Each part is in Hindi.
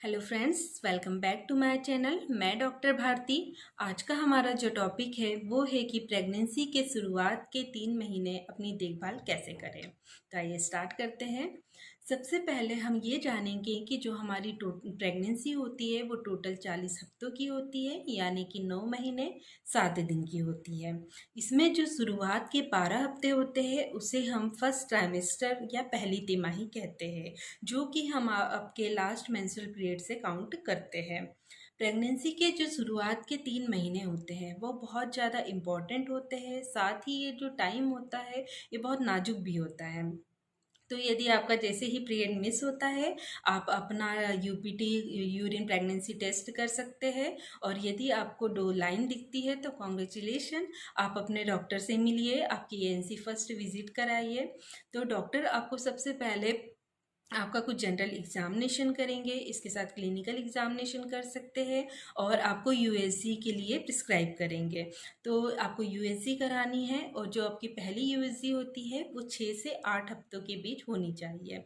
Hello friends, welcome back to my channel. मैं डॉक्टर भारती। आज का हमारा जो टॉपिक है वो है कि प्रेगनेंसी के शुरुआत के 3 महीने अपनी देखभाल कैसे करें। तो आइए स्टार्ट करते हैं। सबसे पहले हम ये जानेंगे कि जो हमारी प्रेगनेंसी होती है वो टोटल 40 हफ्तों की होती है, यानी कि 9 महीने 7 दिन की होती है। इसमें जो शुरुआत के 12 हफ्ते होते हैं उसे हम फर्स्ट ट्राइमेस्टर या पहली तिमाही कहते हैं, जो कि हम आपके लास्ट मेंस्ट्रुअल पीरियड से काउंट करते हैं। प्रेगनेंसी के जो शुरुआत के 3 महीने होते हैं वो बहुत ज़्यादा इम्पॉर्टेंट होते हैं। साथ ही ये जो टाइम होता है ये बहुत नाजुक भी होता है। तो यदि आपका जैसे ही पीरियड मिस होता है, आप अपना यूपीटी यूरिन प्रेगनेंसी टेस्ट कर सकते हैं। और यदि आपको 2 लाइन दिखती है तो कॉन्ग्रेचुलेशन, आप अपने डॉक्टर से मिलिए, आपकी एएनसी फर्स्ट विजिट कराइए। तो डॉक्टर आपको सबसे पहले आपका कुछ जनरल एग्जामिनेशन करेंगे, इसके साथ क्लिनिकल एग्जामिनेशन कर सकते हैं और आपको यूएसजी के लिए प्रिस्क्राइब करेंगे। तो आपको यूएसजी करानी है और जो आपकी पहली यूएसजी होती है वो 6 से 8 हफ्तों के बीच होनी चाहिए।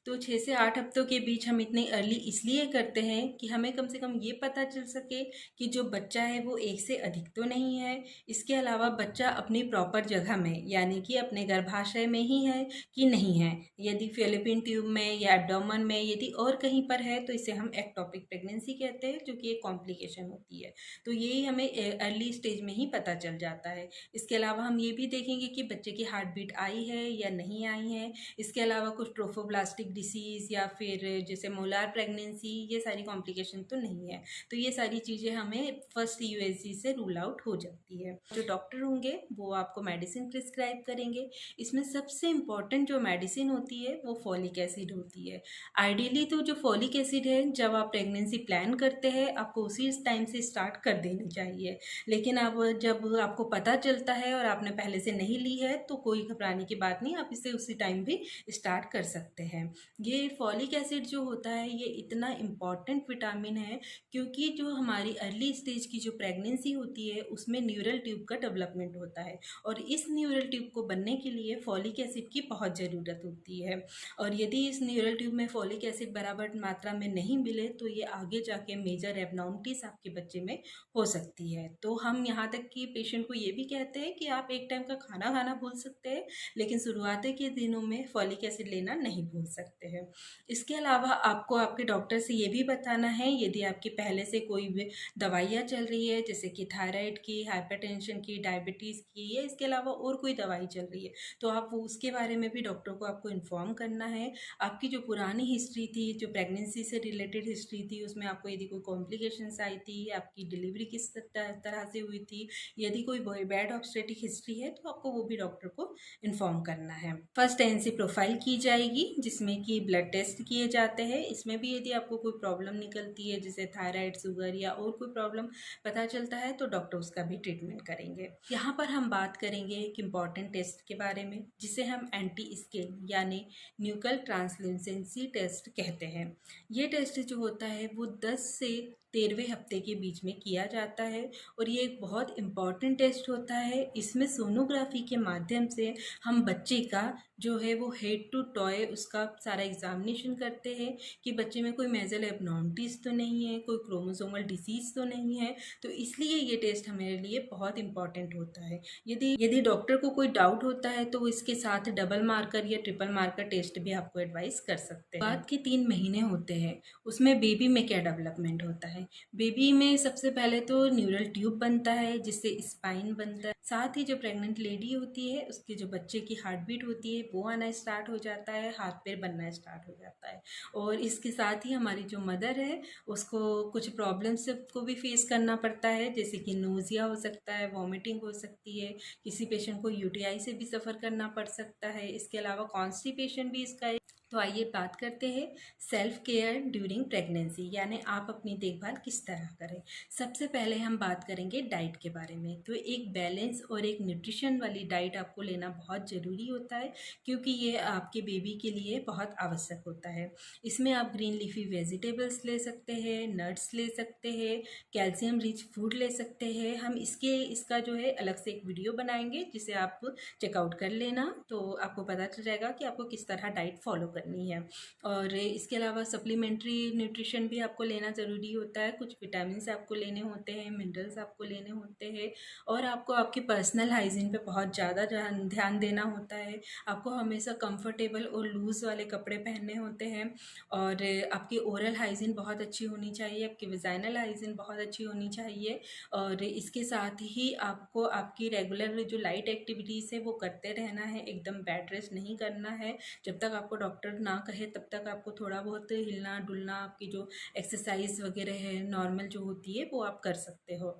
तो 6 से 8 हफ्तों के बीच हम इतने अर्ली इसलिए करते हैं कि हमें कम से कम ये पता चल सके कि जो बच्चा है वो एक से अधिक तो नहीं है। इसके अलावा बच्चा अपनी प्रॉपर जगह में यानी कि अपने गर्भाशय में ही है कि नहीं है। यदि फेलोपियन ट्यूब में या एब्डोमेन में यदि और कहीं पर है तो इसे हम एक्टोपिक प्रेगनेंसी कहते हैं, जो कि एक कॉम्प्लिकेशन होती है। तो यही हमें अर्ली स्टेज में ही पता चल जाता है। इसके अलावा हम ये भी देखेंगे कि बच्चे की हार्ट बीट आई है या नहीं आई है। इसके अलावा कुछ ट्रोफोब्लास्टिक डिसीज़ या फिर जैसे मोलार प्रेगनेंसी, ये सारी कॉम्प्लिकेशन तो नहीं है। तो ये सारी चीज़ें हमें फर्स्ट यूएसजी से रूल आउट हो जाती है। जो डॉक्टर होंगे वो आपको मेडिसिन प्रिस्क्राइब करेंगे। इसमें सबसे इम्पॉर्टेंट जो मेडिसिन होती है वो फॉलिक एसिड होती है। आइडियली तो जो फॉलिक एसिड है, जब आप प्रेगनेंसी प्लान करते हैं आपको उसी टाइम से स्टार्ट कर देनी चाहिए। लेकिन अब जब आपको पता चलता है और आपने पहले से नहीं ली है तो कोई घबराने की बात नहीं, आप इसे उसी टाइम भी स्टार्ट कर सकते हैं। ये फॉलिक एसिड जो होता है ये इतना इम्पॉर्टेंट विटामिन है क्योंकि जो हमारी अर्ली स्टेज की जो प्रेगनेंसी होती है उसमें न्यूरल ट्यूब का डेवलपमेंट होता है और इस न्यूरल ट्यूब को बनने के लिए फॉलिक एसिड की बहुत ज़रूरत होती है। और यदि इस न्यूरल ट्यूब में फॉलिक एसिड बराबर मात्रा में नहीं मिले तो ये आगे जाके मेजर एबनॉर्मलिटीज आपके बच्चे में हो सकती है। तो हम यहाँ तक कि पेशेंट को ये भी कहते हैं कि आप एक टाइम का खाना खाना भूल सकते हैं, लेकिन शुरुआती के दिनों में फॉलिक एसिड लेना नहीं भूल सकते हैं। इसके अलावा आपको आपके डॉक्टर से ये भी बताना है यदि आपकी पहले से कोई भी दवाइयाँ चल रही है, जैसे कि थायराइड की, हाइपरटेंशन की, डायबिटीज़ की, या इसके अलावा और कोई दवाई चल रही है तो आप उसके बारे में भी डॉक्टर को आपको इन्फॉर्म करना है। आपकी जो पुरानी हिस्ट्री थी, जो प्रेगनेंसी से रिलेटेड हिस्ट्री थी, उसमें आपको यदि कोई कॉम्प्लिकेशंस आई थी, आपकी डिलीवरी किस तरह से हुई थी, यदि कोई बैड ऑब्स्टेटिक हिस्ट्री है तो आपको वो भी डॉक्टर को इन्फॉर्म करना है। फर्स्ट एएनसी प्रोफाइल की जाएगी जिसमें कि ब्लड टेस्ट किए जाते हैं। इसमें भी यदि आपको कोई प्रॉब्लम निकलती है जैसे थायराइड, शुगर या और कोई प्रॉब्लम पता चलता है तो डॉक्टर उसका भी ट्रीटमेंट करेंगे। यहाँ पर हम बात करेंगे एक इम्पॉर्टेंट टेस्ट के बारे में जिसे हम एंटी स्केल यानी न्यूकल ट्रांसल्यूसेंसी टेस्ट कहते हैं। ये टेस्ट जो होता है वो 10 से 13वें हफ्ते के बीच में किया जाता है और ये एक बहुत इम्पॉर्टेंट टेस्ट होता है। इसमें सोनोग्राफी के माध्यम से हम बच्चे का जो है वो हेड टू टॉय उसका सारा एग्जामिनेशन करते हैं कि बच्चे में कोई मेजर एबनॉर्मलिटीज़ तो नहीं है, कोई क्रोमोसोमल डिसीज़ तो नहीं है। तो इसलिए ये टेस्ट हमारे लिए बहुत इंपॉर्टेंट होता है। यदि यदि डॉक्टर को कोई डाउट होता है तो इसके साथ डबल मार्कर या ट्रिपल मार्कर टेस्ट भी आपको एडवाइस कर सकते हैं। बाद के 3 महीने होते हैं उसमें बेबी में क्या डेवलपमेंट होता है। बेबी में सबसे पहले तो न्यूरल ट्यूब बनता है जिससे स्पाइन बनता है। साथ ही जो प्रेग्नेंट लेडी होती है उसके जो बच्चे की हार्ट बीट होती है वो आना स्टार्ट हो जाता है, हाथ पैर बनना स्टार्ट हो जाता है। और इसके साथ ही हमारी जो मदर है उसको कुछ प्रॉब्लम्स को भी फेस करना पड़ता है, जैसे कि नोजिया हो सकता है, वॉमिटिंग हो सकती है, किसी पेशेंट को यूटीआई से भी सफ़र करना पड़ सकता है। इसके अलावा कॉन्स्टिपेशन भी इसका है। तो आइए बात करते हैं सेल्फ केयर ड्यूरिंग प्रेगनेंसी, यानी आप अपनी देखभाल किस तरह करें। सबसे पहले हम बात करेंगे डाइट के बारे में। तो एक बैलेंस और एक न्यूट्रिशन वाली डाइट आपको लेना बहुत ज़रूरी होता है क्योंकि ये आपके बेबी के लिए बहुत आवश्यक होता है। इसमें आप ग्रीन लीफी वेजिटेबल्स ले सकते हैं, नट्स ले सकते हैं, कैल्शियम रिच फूड ले सकते हैं। हम इसका जो है अलग से एक वीडियो बनाएंगे जिसे आप चेकआउट कर लेना, तो आपको पता चल जाएगा कि आपको किस तरह डाइट फॉलो करनी करनी है। और इसके अलावा सप्लीमेंट्री न्यूट्रिशन भी आपको लेना ज़रूरी होता है, कुछ विटामिन्स आपको लेने होते हैं, मिनरल्स आपको लेने होते हैं, और आपको आपकी पर्सनल हाइजीन पे बहुत ज़्यादा ध्यान देना होता है। आपको हमेशा कंफर्टेबल और लूज़ वाले कपड़े पहनने होते हैं, और आपकी ओरल हाइजीन बहुत अच्छी होनी चाहिए, आपकी वेजाइनल हाइजीन बहुत अच्छी होनी चाहिए। और इसके साथ ही आपको आपकी रेगुलर जो लाइट एक्टिविटीज़ है वो करते रहना है, एकदम बेड रेस्ट नहीं करना है। जब तक आपको डॉक्टर ना कहे तब तक आपको थोड़ा बहुत हिलना डुलना, आपकी जो एक्सरसाइज वगैरह है नॉर्मल जो होती है वो आप कर सकते हो,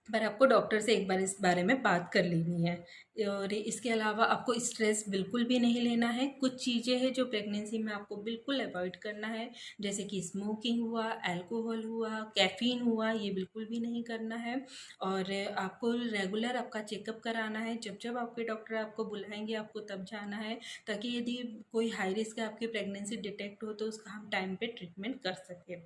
पर आपको डॉक्टर से एक बार इस बारे में बात कर लेनी है। और इसके अलावा आपको स्ट्रेस बिल्कुल भी नहीं लेना है। कुछ चीज़ें हैं जो प्रेगनेंसी में आपको बिल्कुल अवॉइड करना है, जैसे कि स्मोकिंग हुआ, अल्कोहल हुआ, कैफ़ीन हुआ, ये बिल्कुल भी नहीं करना है। और आपको रेगुलर आपका चेकअप कराना है, जब जब आपके डॉक्टर आपको बुलाएंगे आपको तब जाना है, ताकि यदि कोई हाई रिस्क है आपकी प्रेगनेंसी डिटेक्ट हो तो उसका हम टाइम पे ट्रीटमेंट कर सकें।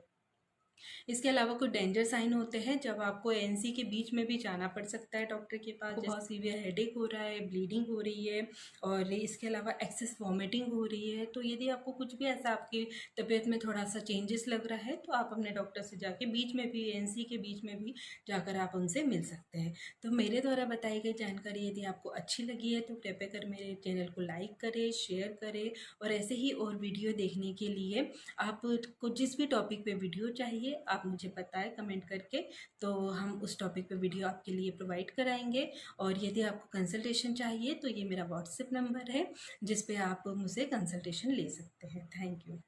इसके अलावा कुछ डेंजर साइन होते हैं जब आपको एनसी के बीच में भी जाना पड़ सकता है डॉक्टर के पास, बहुत सीवियर हेडेक हो रहा है, ब्लीडिंग हो रही है, और इसके अलावा एक्सेस वॉमिटिंग हो रही है। तो यदि आपको कुछ भी ऐसा आपकी तबीयत में थोड़ा सा चेंजेस लग रहा है तो आप अपने डॉक्टर से जाके बीच में भी, एनसी के बीच में भी जाकर आप उनसे मिल सकते हैं। तो मेरे द्वारा बताई गई जानकारी यदि आपको अच्छी लगी है तो कृपया कर मेरे चैनल को लाइक करें, शेयर करें, और ऐसे ही और वीडियो देखने के लिए आपको जिस भी टॉपिक पे वीडियो चाहिए आप मुझे बताएं कमेंट करके, तो हम उस टॉपिक पे वीडियो आपके लिए प्रोवाइड कराएंगे। और यदि आपको कंसल्टेशन चाहिए तो ये मेरा व्हाट्सएप नंबर है जिस पे आप मुझसे कंसल्टेशन ले सकते हैं। Thank you.